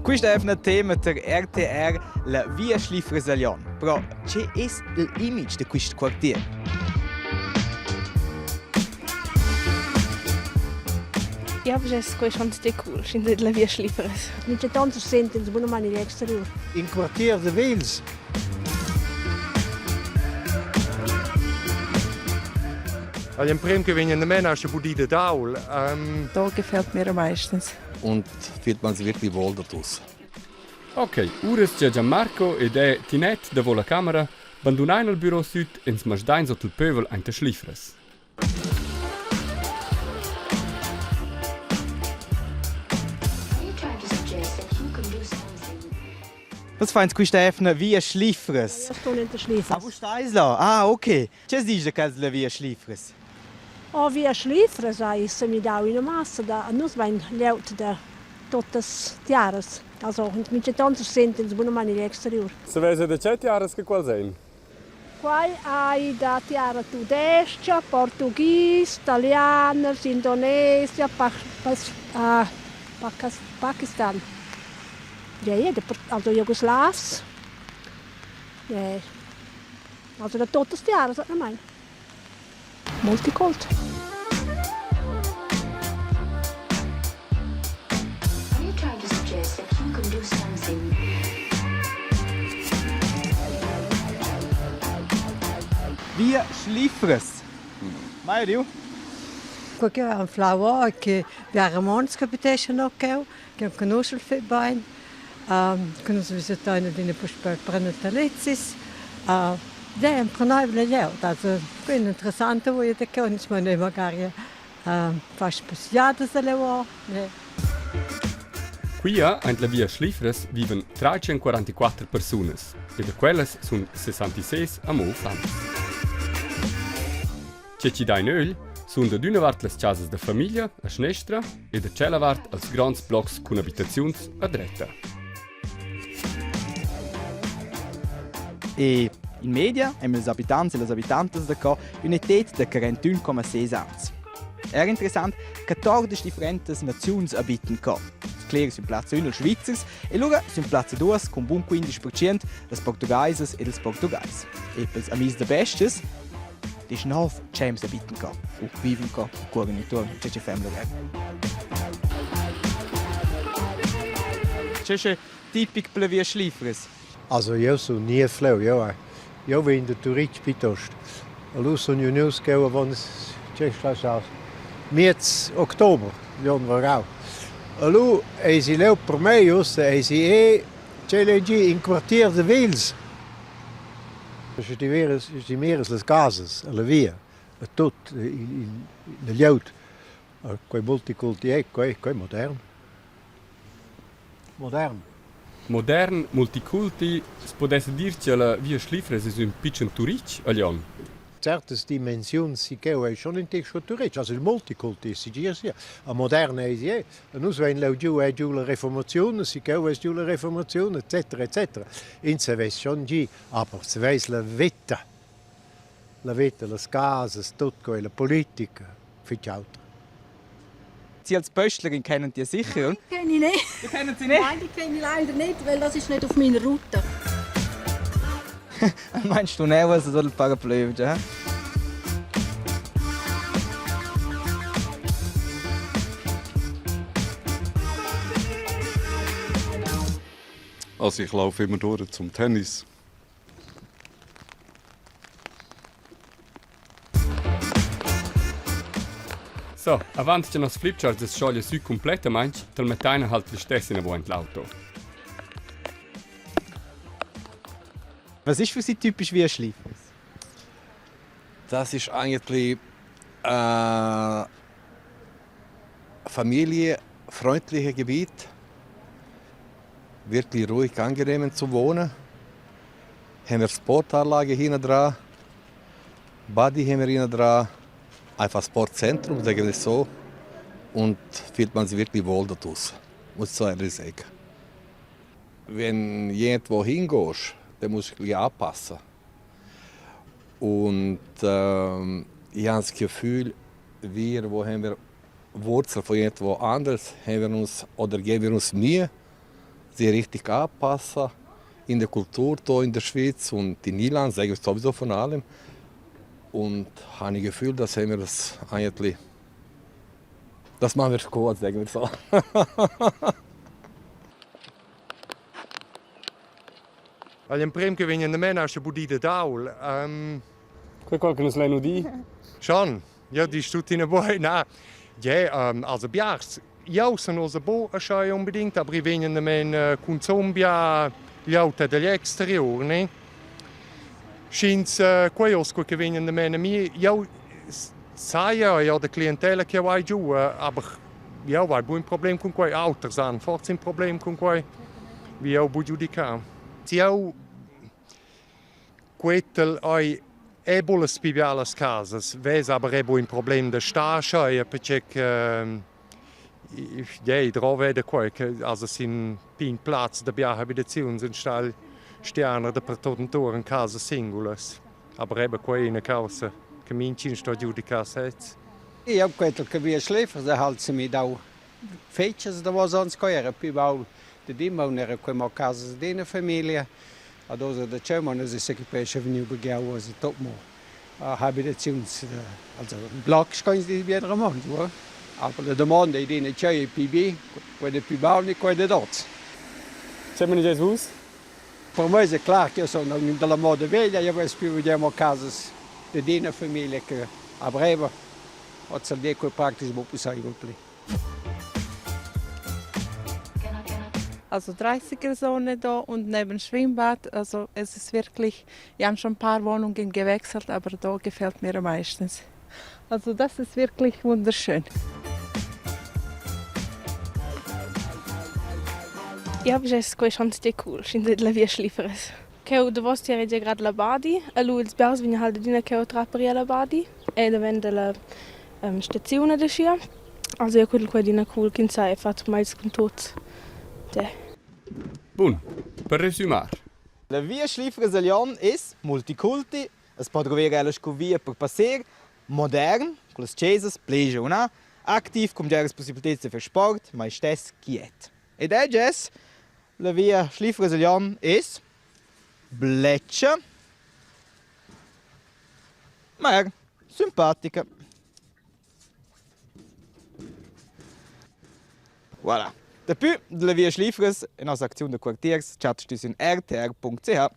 Questo è un tema per RTR, la via Schlieffen-Salion. Però c'è l'image di questo quartiere? Ja, aber es ist schon sehr cool, in der via Schlieffen. Nicht tanto sente in buona maniera exterior. In Quartier de Wils. Im Prim gewinnen die Männer aus der Budide Daul. Da gefällt mir am meisten. Und fühlt man sich wirklich wohl dort. Ok, ures c'è Gianmarco ed è Tinet da vola camera, abbandonain al Büro Süd ins Masdain sotto il pövel ein der Schliefres. Was feinst questa è una via Schlieffen? Io sto in der Schlieffen. Ah, wo stai là? Ah, ok. Che dici che è la via Schlieffen? Oh, via Schlieffen, sai, se mi dau in massa da nus vain leut da totes Jahres. Also, nicht tanto sente in buona maniera exterior. Se vese da 7 Jahres che qual sein? Qua hai da tiara tedesca, portuguese, italiano, Indonesia, Pakistan. Ja, also Jugoslavs. Ja. Also da totes Jahre, sagt man. Multicult. Via Schlieffen. Mai du? Qualche un flower che viara mons capitation ok, che conosce il febain. Conosce visitare di per prendere lezzis. Det är en prenöjlig ljud. Alltså, det är intressant att veta att det är inte magari fast speciadas eller vad. Quia, in la via Schliefres, viven 344 personas, e de quelles sun 66 a mo fans. C'è ci da in öl, sun da d'una vart las casas de famiglia, a snestra, e da cella vart als grands blocks con abitaziuns a dretta. E in media haben les habitants e les habitantes da qua un'etet de 41,6 ans. Era interessant, 14 differentes naziuns abiten qua. Clare sind Platz 1 als Schweizers e loro sind Platz 2 con buon 15% des Portugaises e des Portugais. E pels amis de bestes, die ist noch James abiten qua. Und viven qua, cuore intorno, c'è family rap. C'è tipic per via Schlieffres. Also, io sono nie flau, io vengo da Turicci piuttosto. Allora sono news che vanno a mezzo ottobre, l'anno vorrà. Allora, si leu per me, c'è leggi in Quartier de Wils. Se ti veres le case, alla via, a tutto, gli auto, quei multiculti, quei moderno. Moderno. Modern, multiculti, si potesse dire che la via Schliefres è un piccolo turic a Lyon. Certe dimensioni si che schon in tekst turic, also il multiculti si dice sia. A moderna è e noi vengono giù la Reformazione, si che è giù la Reformazione, eccetera, eccetera. In se ves schon giù, aber se ves la vita, le case, tutto, la politica, fitch altro. Sie als Pöstlerin kennen die sicher, oder? Kenne ich nicht. Die kennen sie nicht? Nein, die kenne ich leider nicht, weil das ist nicht auf meiner Route. Meinst du nicht, was so ein Parapluie ist, ja? Also ich laufe immer durch zum Tennis. So, avanti che nos flipchart es scioglie su completamente, tal mettaina halt le stesse in l'auto. Was ist für Sie typisch wie ein Schlieffres? Das ist eigentlich familienfreundliches Gebiet. Wirklich ruhig, angenehm zu wohnen. Haben wir Sportanlage hinten dran, Body haben wir hinten dran, einfach Sportzentrum, sagen wir so. Und fühlt man sich wirklich wohl dort aus, muss ich so ehrlich sagen. Wenn du irgendwo hingehst, dann musst du dich anpassen. Und ich habe das Gefühl, wo haben wir Wurzeln von irgendwo anders, haben wir uns, oder geben wir uns Mühe, sich richtig anpassen in der Kultur hier in der Schweiz und in Irland, sage ich sowieso von allem. Und habe ich das Gefühl, dass wir das eigentlich, das machen wir gut, sagen wir so. Al prem che vengono da me nasce budita d'aul. Qualcuno se l'hanno di? Schon, ja, die steht in der Boy. Na, ja, also Biars, ja, sono also bo a schei unbedingt, aber ich vengono da me con zombia gli auto degli exteriori, ne? Schins quaios che vengono da me mi, ja, sai ja, die Klientele che vai giù, aber ja, vai buon problem con quei Autos an, forse un problem con quei, wie auch giudicare. Io quetel ai ebola spiviare le case, ves aber ebo un problem de stascia perché ja, drauf vede qua che also sin pin Platz da bia habitazioni sind stall Sterne da per totentor in casa singulas. Aber ebe qua in causa che mincin sto giudica sets. Io quetel che vi schläfer da halt se mi da fetches da was ans coere più bau de dimonere come casa dine famiglia. Adosa da Cermon se che pesce venu begiau was top mo. Habitations also Block skins di biedra Ramon, wo? Aber la domanda è dine c'è PB, quelle più bauni quelle dots. C'è meno Jesus? Per me è chiaro che io sono della moda veglia, io più vediamo case di dine famiglia che a breve o se di quel praktisch mo possibile. Also 30er Zone da und neben Schwimmbad. Also es ist wirklich, wir haben schon ein paar Wohnungen gewechselt, aber da gefällt mir am meisten. Also das ist wirklich wunderschön. Ja, das ist schon sehr cool, in der Via Schlifres. Che da vostra è già grad la badi, e lui il biaus viene halt dina che ho trapperia la badi, e da vende la stazione da scia. Also ja, quello qua dina cool, che sai, fatto mai con tutto. Bun, per resumar. La via Schlifres Lyon es multiculti, es pot trover elas co via per passer, modern, con las chiesas, plegia una, activ com geras possibilitats de fer sport, mai stess quiet. Ed è ges, la via Schlifres Lyon es bleccia, ma è simpatica. Voilà. Dapü de la via Schlifres, in nostra aczione de quartiers, chat in rtr.ch.